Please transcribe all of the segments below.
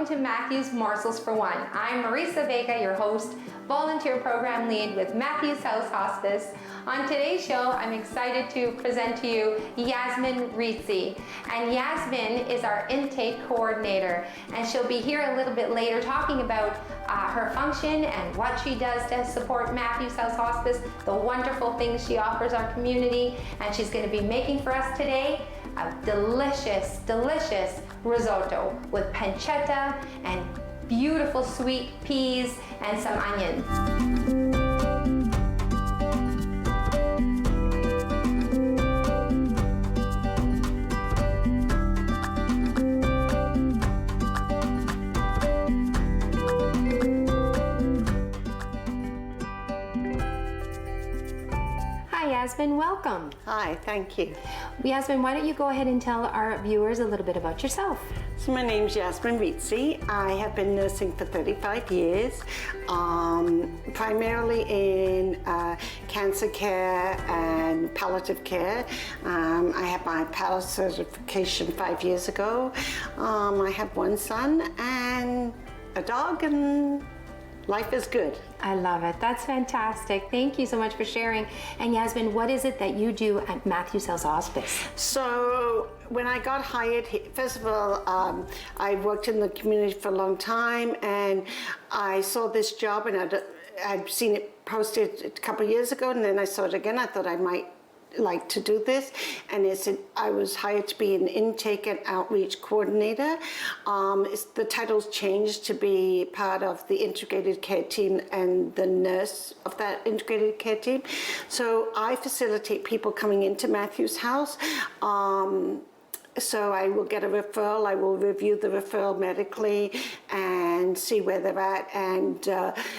to Matthew's Morsels for One. I'm Marisa Vega, your host, volunteer program lead with Matthew's House Hospice. On today's show, I'm excited to present to you Yasmin Rizzi. And Yasmin is our intake coordinator, and she'll be here a little bit later talking about her function and what she does to support Matthew's House Hospice, the wonderful things she offers our community, and she's going to be making for us today a delicious, delicious risotto with pancetta and beautiful sweet peas and some onions. Yasmin, welcome. Hi, thank you. Yasmin, why don't you go ahead and tell our viewers a little bit about yourself? So my name's Yasmin Rizzi. I have been nursing for 35 years, primarily in cancer care and palliative care. I had my PAL certification 5 years ago. I have one son and a dog, and life is good. I love it. That's fantastic. Thank you so much for sharing. And Yasmin, what is it that you do at Matthew's House Hospice? So when I got hired, first of all, I worked in the community for a long time, and I saw this job, and I'd seen it posted a couple of years ago, and then I saw it again. I thought I might like to do this, and I was hired to be an intake and outreach coordinator. The title's changed to be part of the integrated care team and the nurse of that integrated care team. So I facilitate people coming into Matthew's House. So I will get a referral, I will review the referral medically and see where they're at, and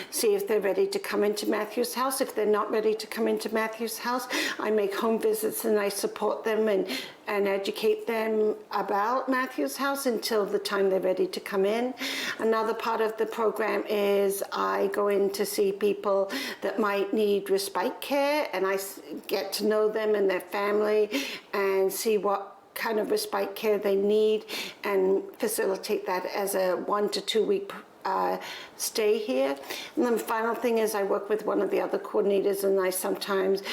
see if they're ready to come into Matthew's House. If they're not ready to come into Matthew's House, I make home visits and I support them and educate them about Matthew's House until the time they're ready to come in. Another part of the program is I go in to see people that might need respite care, and I get to know them and their family and see what kind of respite care they need and facilitate that as a 1 to 2 week stay here. And then the final thing is I work with one of the other coordinators, and I sometimes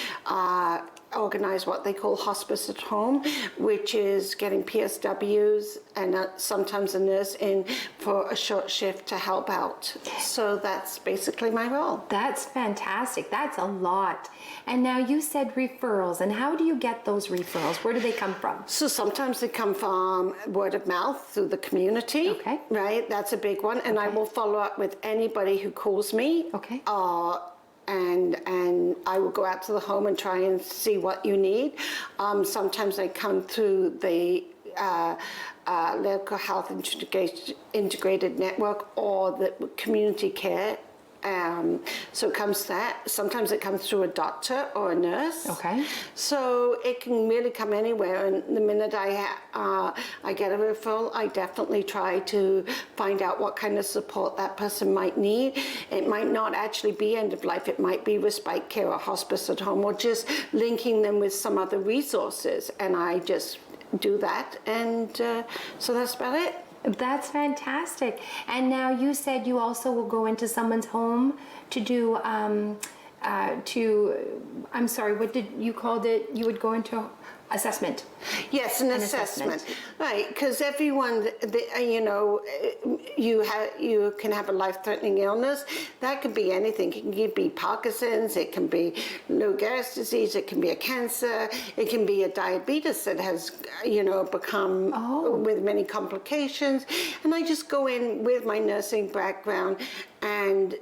organize what they call hospice at home, which is getting PSWs and sometimes a nurse in for a short shift to help out. So that's basically my role. That's fantastic. That's a lot. And now you said referrals, and how do you get those referrals? Where do they come from? So sometimes they come from word of mouth through the community. Okay. Right, that's a big one. And I will follow up with anybody who calls me. Okay. And I will go out to the home and try and see what you need. Sometimes they come through the local health integrated network or the community care. So it comes that. Sometimes it comes through a doctor or a nurse. Okay. So it can really come anywhere. And the minute I get a referral, I definitely try to find out what kind of support that person might need. It might not actually be end of life. It might be respite care or hospice at home, or just linking them with some other resources. And I just do that. And so that's about it. That's fantastic. And now you said you also will go into someone's home to do, I'm sorry, what did you called it? You would go into assessment. Yes, an assessment. Right, because everyone, you know, you can have a life-threatening illness. That could be anything. It can be Parkinson's, it can be Lou Gehrig's disease, it can be a cancer, it can be a diabetes that has, you know, become with many complications. And I just go in with my nursing background and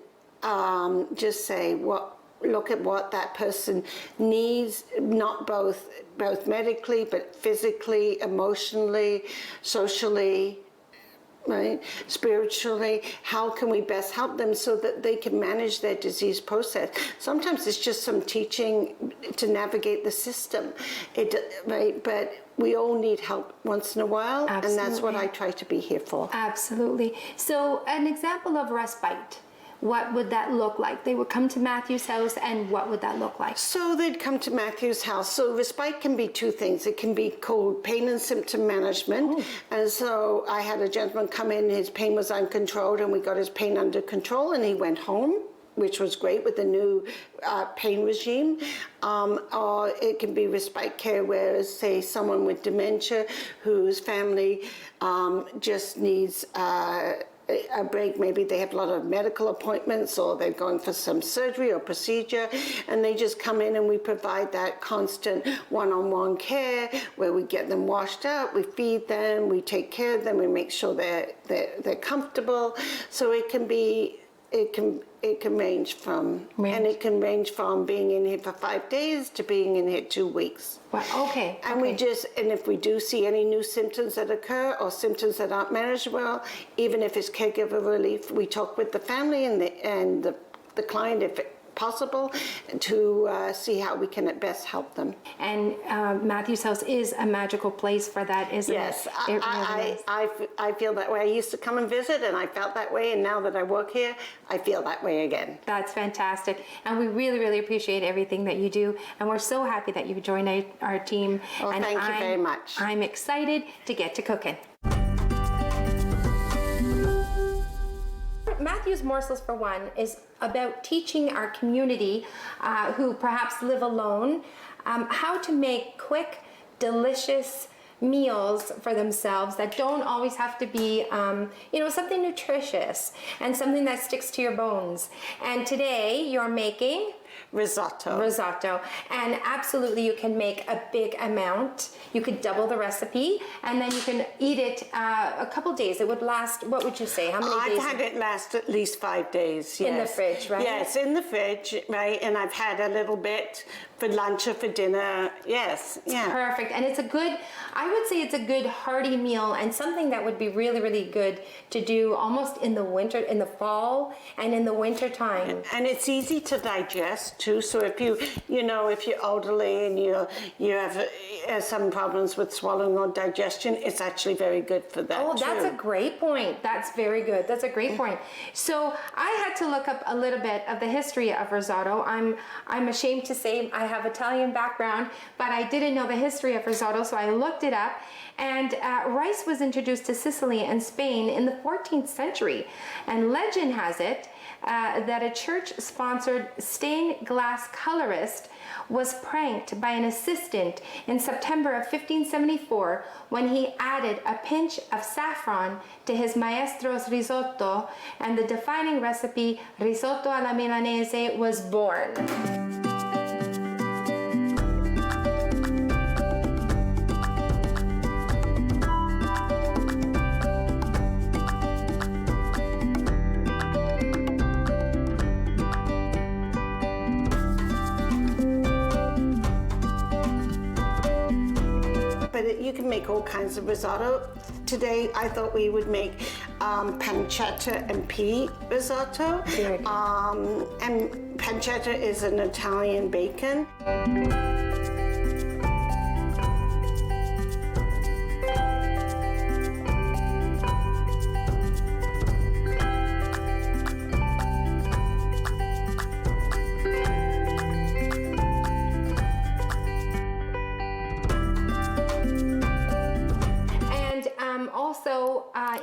just say, look at what that person needs, not both medically, but physically, emotionally, socially, right, spiritually. How can we best help them so that they can manage their disease process? Sometimes it's just some teaching to navigate the system, right? But we all need help once in a while. Absolutely. And that's what I try to be here for. Absolutely. So an example of respite. what would that look like? They would come to Matthew's house, and what would that look like? So they'd come to Matthew's house. So respite can be two things. It can be called pain and symptom management. And so I had a gentleman come in, his pain was uncontrolled, and we got his pain under control, and he went home, which was great with the new pain regime. Or it can be respite care where, say, someone with dementia whose family just needs a break. Maybe they have a lot of medical appointments, or they're going for some surgery or procedure, and they just come in and we provide that constant one-on-one care where we get them washed up, we feed them, we take care of them, we make sure they're comfortable. So it can range from being in here for 5 days to being in here 2 weeks. Well, okay. And if we do see any new symptoms that occur or symptoms that aren't managed well, even if it's caregiver relief, we talk with the family and the client, if possible, to see how we can at best help them. And Matthew's house is a magical place for that, isn't yes, it? Yes, I feel that way. I used to come and visit, and I felt that way, and now that I work here, I feel that way again. That's fantastic, and we really, really appreciate everything that you do, and we're so happy that you've joined our team. Well, and thank you very much. I'm excited to get to cooking. Matthew's Morsels for One is about teaching our community who perhaps live alone how to make quick, delicious meals for themselves that don't always have to be, something nutritious and something that sticks to your bones. And today you're making risotto, and absolutely you can make a big amount. You could double the recipe, and then you can eat it a couple days. It would last, what would you say, how many days? I've had it last at least 5 days, yes. In the fridge, right? Yes, in the fridge, right, and I've had a little bit for lunch or for dinner, yes, yeah. Perfect, and I would say it's a good hearty meal, and something that would be really, really good to do almost in the winter, in the fall, and in the winter time. And it's easy to digest too, so if if you're elderly and you have some problems with swallowing or digestion, it's actually very good for that. Oh, that's a great point. That's very good. That's a great point. So I had to look up a little bit of the history of risotto. I'm ashamed to say I have Italian background, but I didn't know the history of risotto, so I looked it up. And rice was introduced to Sicily and Spain in the 14th century. And legend has it that a church-sponsored stained glass colorist was pranked by an assistant in September of 1574 when he added a pinch of saffron to his maestro's risotto, and the defining recipe risotto alla milanese was born. You can make all kinds of risotto. Today I thought we would make pancetta and pea risotto. And pancetta is an Italian bacon.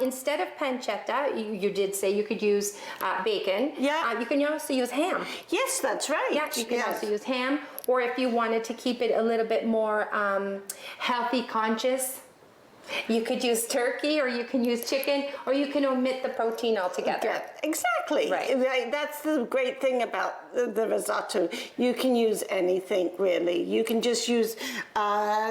Instead of pancetta, you did say you could use bacon. Yeah. You can also use ham. Yes, that's right. Yeah, you can also use ham, or if you wanted to keep it a little bit more healthy conscious, you could use turkey, or you can use chicken, or you can omit the protein altogether. Yeah, exactly. Right. That's the great thing about the risotto. You can use anything, really. You can just use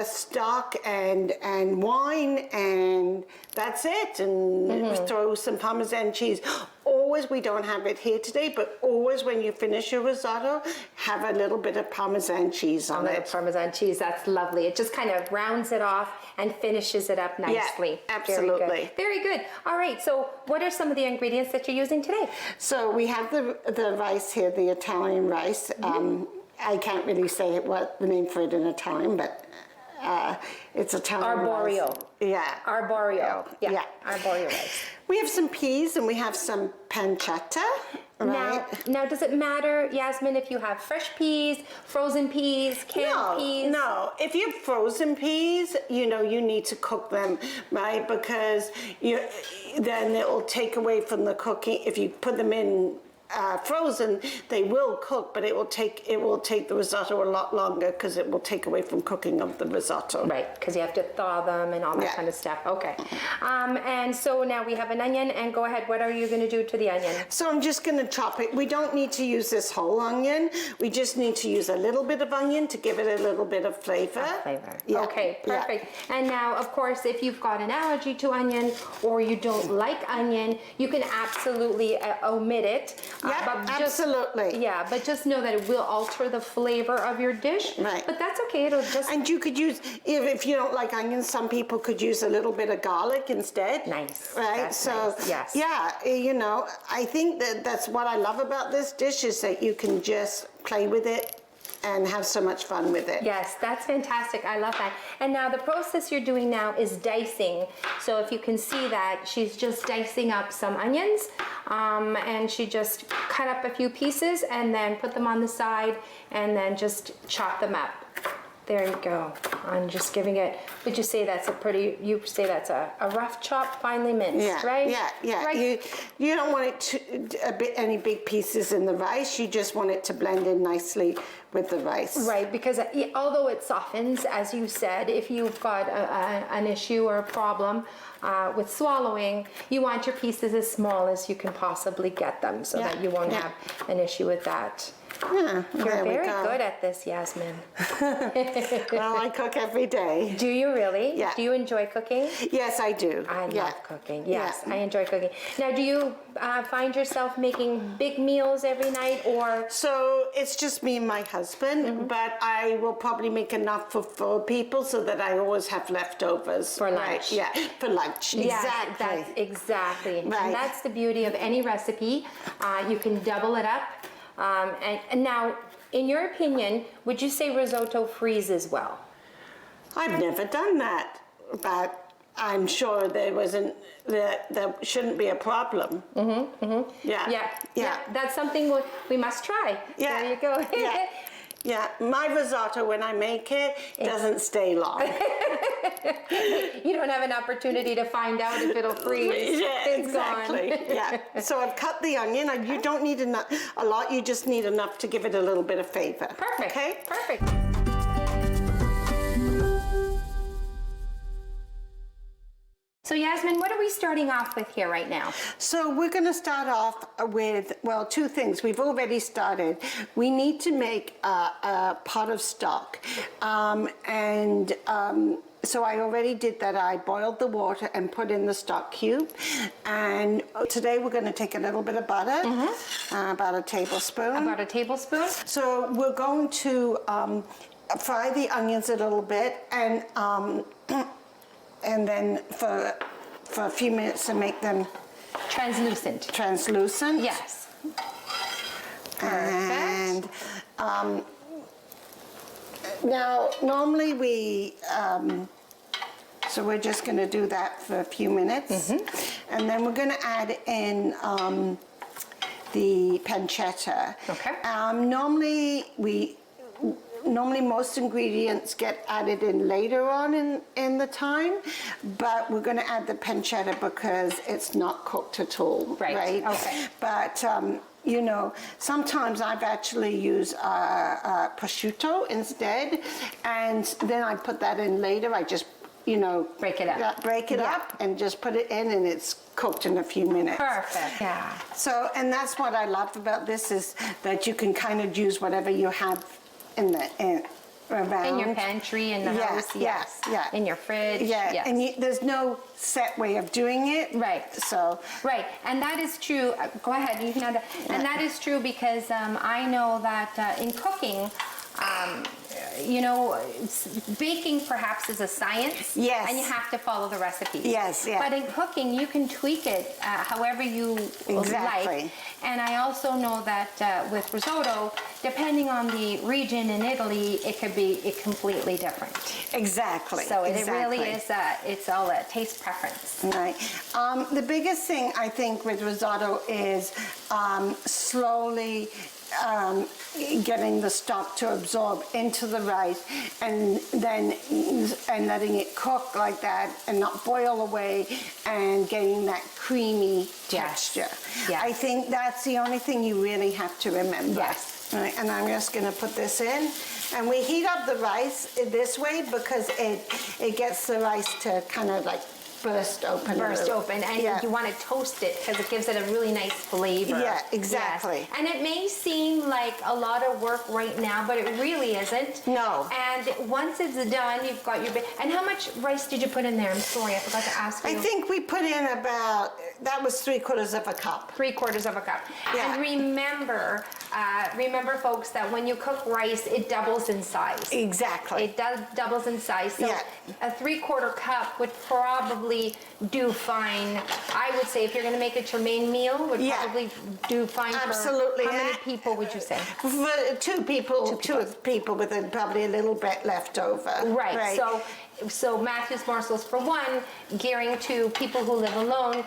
stock and wine, and that's it. And throw some Parmesan cheese. Always, we don't have it here today, but always when you finish your risotto, have a little bit of Parmesan cheese on it. Parmesan cheese, that's lovely. It just kind of rounds it off and finishes it up nicely. Yeah, absolutely. Very good. All right, so what are some of the ingredients that you're using today? So we have the rice here, the Italian rice. I can't really say what the name for it in Italian, but It's Italian Arboreal. rice. Yeah. Arboreal. Yeah. Yeah. Arboreal rice. We have some peas and we have some pancetta. Right? Now, does it matter, Yasmin, if you have fresh peas, frozen peas, canned peas? No. If you have frozen peas, you need to cook them, right? Because then it will take away from the cooking. If you put them in frozen, they will cook, but it will take the risotto a lot longer because it will take away from cooking of the risotto. Right, because you have to thaw them and all that kind of stuff. Okay. And so now we have an onion, and go ahead. What are you going to do to the onion? So I'm just going to chop it. We don't need to use this whole onion. We just need to use a little bit of onion to give it a little bit of flavor. Yeah. Okay, perfect. Yeah. And now, of course, if you've got an allergy to onion or you don't like onion, you can absolutely omit it. Yeah, absolutely. But just know that it will alter the flavor of your dish. Right. But that's okay. It'll just... And you could use, if you don't like onions, some people could use a little bit of garlic instead. Nice. Right? That's so, nice. Yes. Yeah, I think that's what I love about this dish is that you can just play with it and have so much fun with it. Yes, that's fantastic. I love that. And now the process you're doing now is dicing. So if you can see that, she's just dicing up some onions, and she just cut up a few pieces and then put them on the side and then just chop them up. There you go. I'm just giving it, would you say that's a rough chop, finely minced, right? Yeah. Right. You don't want it any big pieces in the rice. You just want it to blend in nicely with the rice. Right, because although it softens, as you said, if you've got an issue or a problem with swallowing, you want your pieces as small as you can possibly get them so that you won't have an issue with that. Yeah, You're very good at this, Yasmin. Well, I cook every day. Do you really? Yeah. Do you enjoy cooking? Yes, I do. I love cooking. Yes, I enjoy cooking. Now, do you find yourself making big meals every night, or? So it's just me and my husband, but I will probably make enough for 4 people so that I always have leftovers. For lunch. Right. Yeah, for lunch. Exactly. Exactly. Right. And that's the beauty of any recipe. You can double it up. And now, in your opinion, would you say risotto freezes well? I've never done that, but I'm sure there shouldn't be a problem. Yeah. That's something we must try. Yeah. There you go. Yeah, my risotto, when I make it, doesn't stay long. You don't have an opportunity to find out if it'll freeze. Yeah, it's exactly. Gone. Yeah. So I've cut the onion. You don't need a lot. You just need enough to give it a little bit of flavor. Perfect. Okay? Perfect. So Yasmin, what are we starting off with here right now? So we're going to start off with, 2 things. We've already started. We need to make a pot of stock. So I already did that. I boiled the water and put in the stock cube. And today we're going to take a little bit of butter, about a tablespoon. About a tablespoon? So we're going to fry the onions a little bit and then for a few minutes to make them translucent. Yes. Perfect. And now normally we so we're just going to do that for a few minutes, and then we're going to add in the pancetta. Okay. Normally most ingredients get added in later on in the time, but we're going to add the pancetta because it's not cooked at all. Right? Okay. But sometimes I've actually used prosciutto instead, and then I put that in later. I just break it up. Break it up and just put it in, and it's cooked in a few minutes. Perfect. Yeah. So, and that's what I love about this is that you can kind of use whatever you have around. In your pantry, in the house, yes. In your fridge, yes. And there's no set way of doing it. Right. So. Right, and that is true. Go ahead, you can add that. And that is true because I know that in cooking, baking perhaps is a science. Yes. And you have to follow the recipes. Yes, yeah. But in cooking, you can tweak it however you like. And I also know that with risotto, depending on the region in Italy, it could be completely different. Exactly. So it exactly. really is, it's all a taste preference. Right. The biggest thing I think with risotto is slowly getting the stock to absorb into the rice, and letting it cook like that and not boil away, and getting that creamy texture. Yes. I think that's the only thing you really have to remember. Yes. Right, and I'm just going to put this in, and we heat up the rice this way because it gets the rice to kind of like burst open. And you want to toast it because it gives it a really nice flavor. Yeah, exactly. Yes. And it may seem like a lot of work right now, but it really isn't. No. And once it's done, you've got your... And how much rice did you put in there? I'm sorry, I forgot to ask you. I think we put in about, that was 3/4 of a cup. 3/4 of a cup. Yeah. And remember folks, that when you cook rice, it doubles in size. Exactly. It doubles in size. So a 3/4 cup would probably do fine. I would say if you're going to make it your main meal, would probably do fine. Absolutely. For how many people would you say? For two people with probably a little bit left over. Right. So Matthew's Morsels, for one, gearing to people who live alone,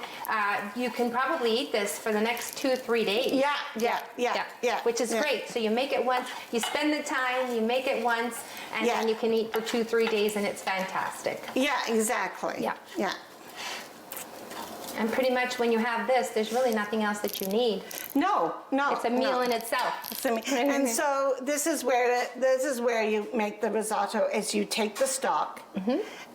you can probably eat this for the next 2 or 3 days. Yeah. Which is great. So you make it once, you spend the time, you make it once, and then you can eat for 2 or 3 days, and it's fantastic. Yeah, exactly. Yeah. And pretty much when you have this, there's really nothing else that you need. No. It's a meal in itself. And so this is where you make the risotto. Is you take the stock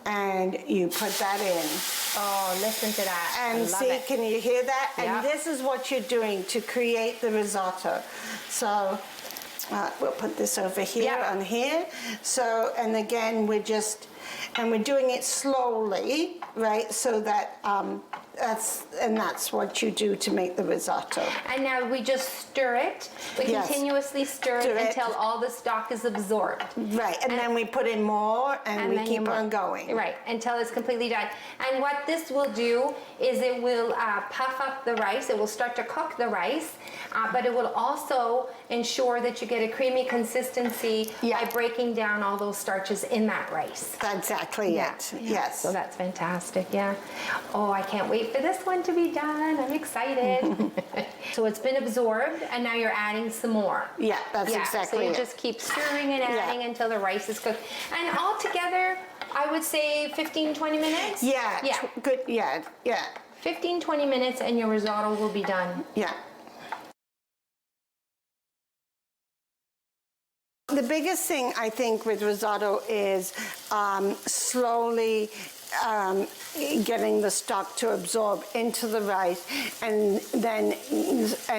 and you put that in. Oh, listen to that. And I love see, it. can you hear that? Yeah. And this is what you're doing to create the risotto. So we'll put this over here on here. So, and again, we're doing it slowly, right? So that that's what you do to make the risotto. And now we just stir it. We continuously stir it until all the stock is absorbed. Right, and then we put in more, and we keep on going. Right, until it's completely done. And what this will do is it will puff up the rice. It will start to cook the rice, but it will also ensure that you get a creamy consistency by breaking down all those starches in that rice. That's exactly it. Yes. So that's fantastic. Yeah. Oh, I can't wait for this one to be done. I'm excited. So it's been absorbed, and now you're adding some more. Yeah, that's exactly it. So you just keep stirring and adding until the rice is cooked. And all together, I would say 15-20 minutes. Yeah. Good. Yeah. 15-20 minutes, and your risotto will be done. Yeah. The biggest thing I think with risotto is slowly getting the stock to absorb into the rice, and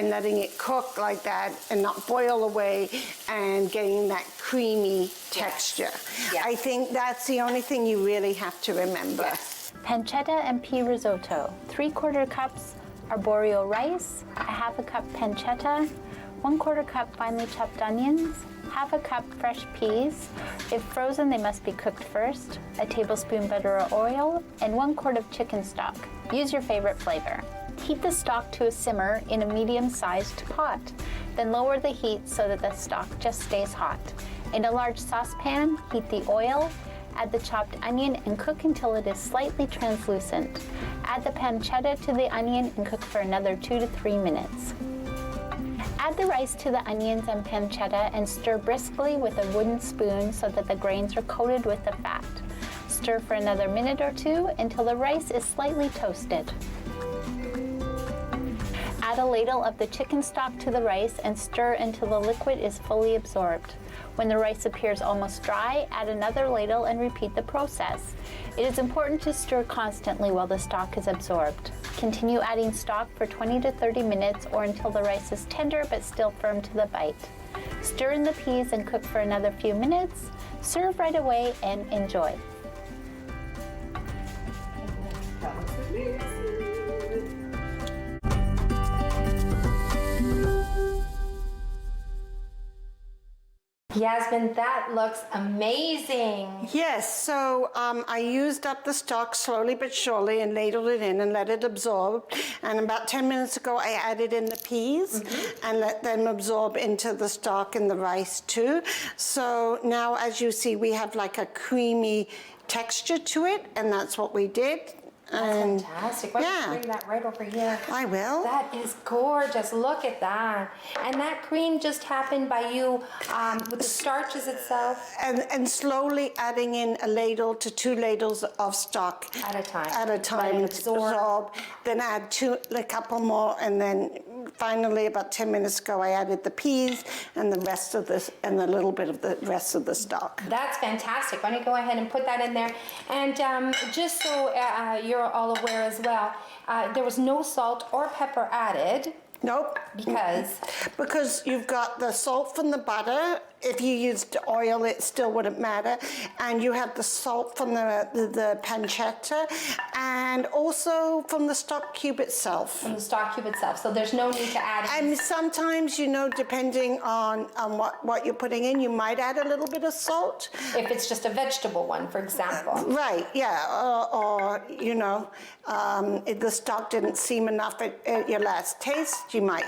letting it cook like that and not boil away, and getting that creamy texture. Yes. I think that's the only thing you really have to remember. Yes. Pancetta and pea risotto. 3/4 cups arborio rice, a 1/2 cup pancetta, 1/4 cup finely chopped onions, 1/2 cup fresh peas. If frozen, they must be cooked first, a tablespoon butter or oil, and 1 quart of chicken stock. Use your favorite flavor. Heat the stock to a simmer in a medium-sized pot. Then lower the heat so that the stock just stays hot. In a large saucepan, heat the oil, add the chopped onion, and cook until it is slightly translucent. Add the pancetta to the onion and cook for another 2 to 3 minutes. Add the rice to the onions and pancetta and stir briskly with a wooden spoon so that the grains are coated with the fat. Stir for another minute or 2 until the rice is slightly toasted. Add a ladle of the chicken stock to the rice and stir until the liquid is fully absorbed. When the rice appears almost dry, add another ladle and repeat the process. It is important to stir constantly while the stock is absorbed. Continue adding stock for 20 to 30 minutes or until the rice is tender but still firm to the bite. Stir in the peas and cook for another few minutes. Serve right away and enjoy. Yasmin, that looks amazing. Yes, so I used up the stock slowly but surely and ladled it in and let it absorb. And about 10 minutes ago, I added in the peas and let them absorb into the stock and the rice too. So now, as you see, we have like a creamy texture to it, and that's what we did. That's fantastic. Why don't you bring that right over here? I will. That is gorgeous. Look at that. And that cream just happened by you with the starches itself? And slowly adding in a ladle to 2 ladles of stock. At a time. At a time. Absorb. Then add a couple more, and then finally about 10 minutes ago I added the peas and the rest of this and a little bit of the rest of the stock. That's fantastic. Why don't you go ahead and put that in there? And just so you're all aware as well, there was no salt or pepper added. Nope. Because you've got the salt from the butter. If you used oil, it still wouldn't matter. And you have the salt from the pancetta and also from the stock cube itself. From the stock cube itself. So there's no need to add any. And sometimes, you know, depending on what you're putting in, you might add a little bit of salt. If it's just a vegetable one, for example. Right, yeah. Or you know, if the stock didn't seem enough at your last taste, you might.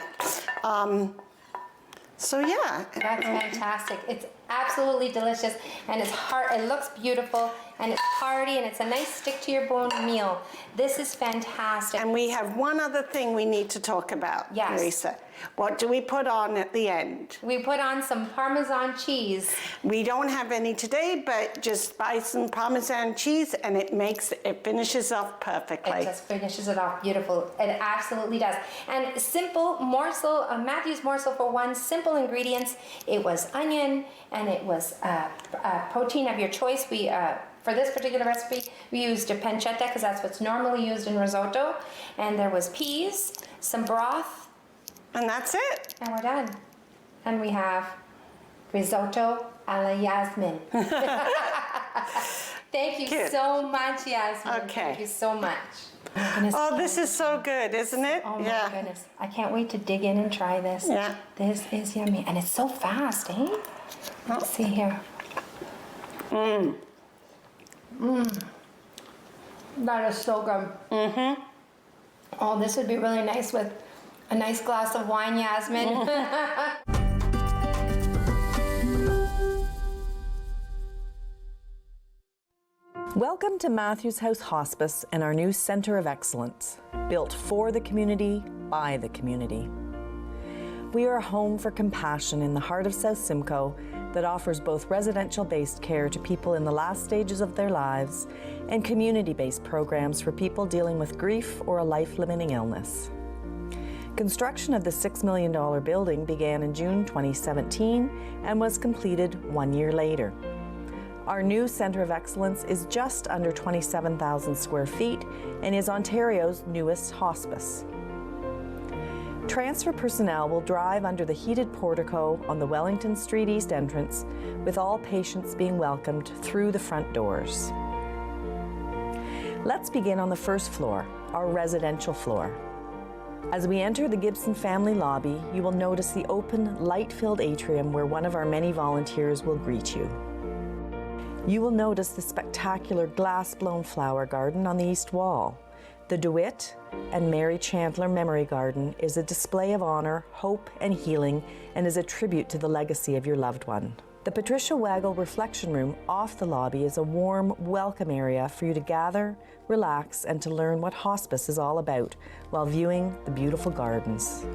So yeah. That's fantastic. It's absolutely delicious, and it's it looks beautiful, and it's hearty, and it's a nice stick-to-your-bone meal. This is fantastic. And we have one other thing we need to talk about, yes. Teresa. What do we put on at the end? We put on some Parmesan cheese. We don't have any today, but just buy some Parmesan cheese and it finishes off perfectly. It just finishes it off beautiful. It absolutely does. And simple morsel, Matthew's morsel for one, simple ingredients. It was onion and it was protein of your choice. For this particular recipe, we used a pancetta because that's what's normally used in risotto. And there was peas, some broth, and that's it. And we're done. And we have risotto a la Yasmin. Thank you so much, Yasmin. Okay. Thank you so much. Oh, this is so good, isn't it? Oh my goodness. I can't wait to dig in and try this. Yeah. This is yummy. And it's so fast, eh? Let's see here. That is so good. Oh, this would be really nice with a nice glass of wine, Yasmin. Welcome to Matthew's House Hospice and our new Centre of Excellence, built for the community, by the community. We are a home for compassion in the heart of South Simcoe that offers both residential-based care to people in the last stages of their lives and community-based programs for people dealing with grief or a life-limiting illness. Construction of the $6 million building began in June 2017 and was completed 1 year later. Our new Centre of Excellence is just under 27,000 square feet and is Ontario's newest hospice. Transfer personnel will drive under the heated portico on the Wellington Street East entrance, with all patients being welcomed through the front doors. Let's begin on the first floor, our residential floor. As we enter the Gibson family lobby, you will notice the open, light-filled atrium where one of our many volunteers will greet you. You will notice the spectacular glass-blown flower garden on the east wall. The DeWitt and Mary Chandler Memory Garden is a display of honor, hope, and healing, and is a tribute to the legacy of your loved one. The Patricia Waggle Reflection Room off the lobby is a warm, welcome area for you to gather, relax, and to learn what hospice is all about while viewing the beautiful gardens.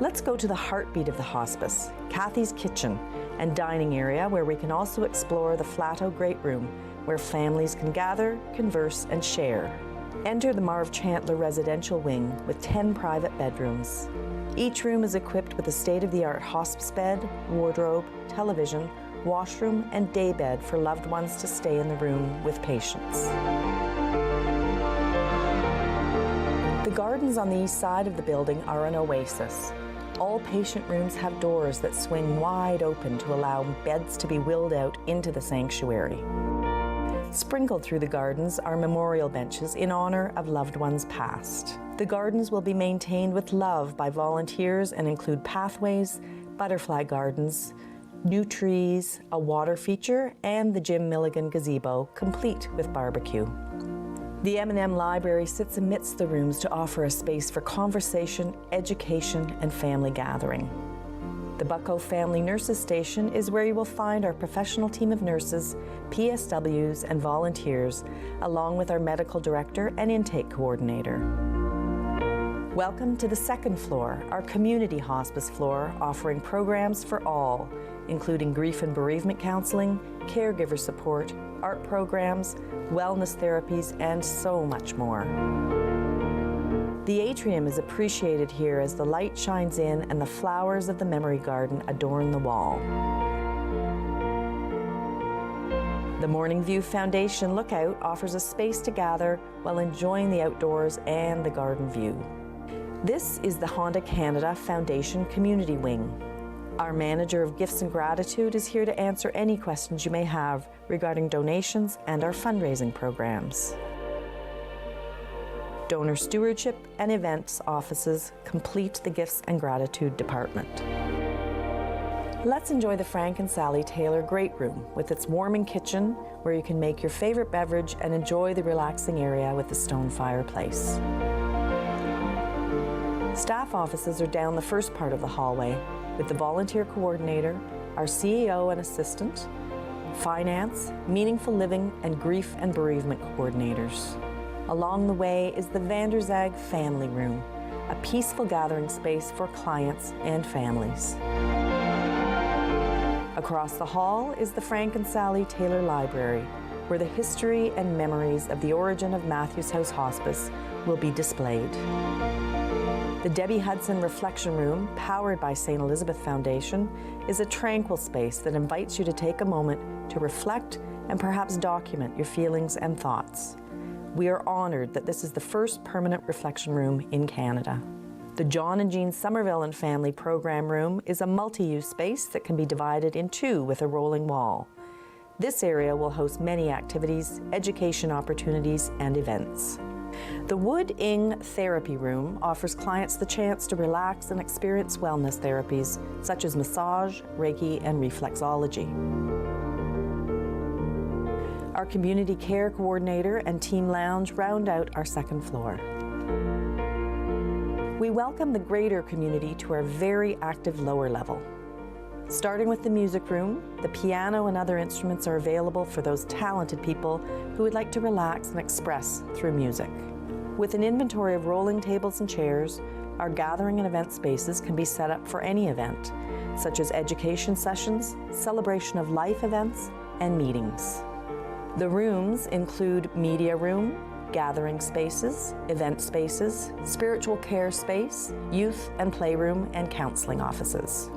Let's go to the heartbeat of the hospice, Kathy's kitchen and dining area, where we can also explore the Flatto Great Room, where families can gather, converse, and share. Enter the Marv Chantler residential wing with 10 private bedrooms. Each room is equipped with a state-of-the-art hospice bed, wardrobe, television, washroom, and day bed for loved ones to stay in the room with patients. The gardens on the east side of the building are an oasis. All patient rooms have doors that swing wide open to allow beds to be wheeled out into the sanctuary. Sprinkled through the gardens are memorial benches in honor of loved ones past. The gardens will be maintained with love by volunteers and include pathways, butterfly gardens, New trees, a water feature, and the Jim Milligan gazebo, complete with barbecue. The M&M Library sits amidst the rooms to offer a space for conversation, education, and family gathering. The Bucko Family Nurses Station is where you will find our professional team of nurses, PSWs, and volunteers, along with our medical director and intake coordinator. Welcome to the second floor, our community hospice floor, offering programs for all, including grief and bereavement counseling, caregiver support, art programs, wellness therapies, and so much more. The atrium is appreciated here as the light shines in and the flowers of the memory garden adorn the wall. The Morning View Foundation Lookout offers a space to gather while enjoying the outdoors and the garden view. This is the Honda Canada Foundation Community Wing. Our Manager of Gifts and Gratitude is here to answer any questions you may have regarding donations and our fundraising programs. Donor Stewardship and Events offices complete the Gifts and Gratitude department. Let's enjoy the Frank and Sally Taylor Great Room with its warming kitchen where you can make your favorite beverage and enjoy the relaxing area with the stone fireplace. Staff offices are down the first part of the hallway with the volunteer coordinator, our CEO and assistant, finance, meaningful living, and grief and bereavement coordinators. Along the way is the Vanderzag Family Room, a peaceful gathering space for clients and families. Across the hall is the Frank and Sally Taylor Library, where the history and memories of the origin of Matthews House Hospice will be displayed. The Debbie Hudson Reflection Room, powered by St. Elizabeth Foundation, is a tranquil space that invites you to take a moment to reflect and perhaps document your feelings and thoughts. We are honored that this is the first permanent reflection room in Canada. The John and Jean Somerville and Family Program Room is a multi-use space that can be divided in two with a rolling wall. This area will host many activities, education opportunities, and events. The Wood Ing Therapy Room offers clients the chance to relax and experience wellness therapies such as massage, Reiki, and reflexology. Our Community Care Coordinator and Team Lounge round out our second floor. We welcome the greater community to our very active lower level. Starting with the music room, the piano and other instruments are available for those talented people who would like to relax and express through music. With an inventory of rolling tables and chairs, our gathering and event spaces can be set up for any event, such as education sessions, celebration of life events, and meetings. The rooms include media room, gathering spaces, event spaces, spiritual care space, youth and playroom, and counseling offices.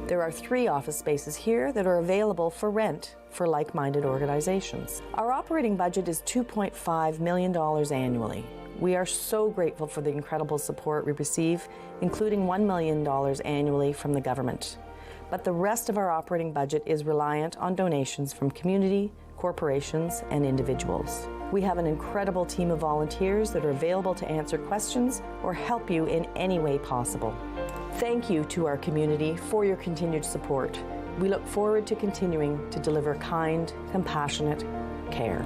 There are 3 office spaces here that are available for rent for like-minded organizations. Our operating budget is $2.5 million annually. We are so grateful for the incredible support we receive, including $1 million annually from the government. But the rest of our operating budget is reliant on donations from community, corporations, and individuals. We have an incredible team of volunteers that are available to answer questions or help you in any way possible. Thank you to our community for your continued support. We look forward to continuing to deliver kind, compassionate care.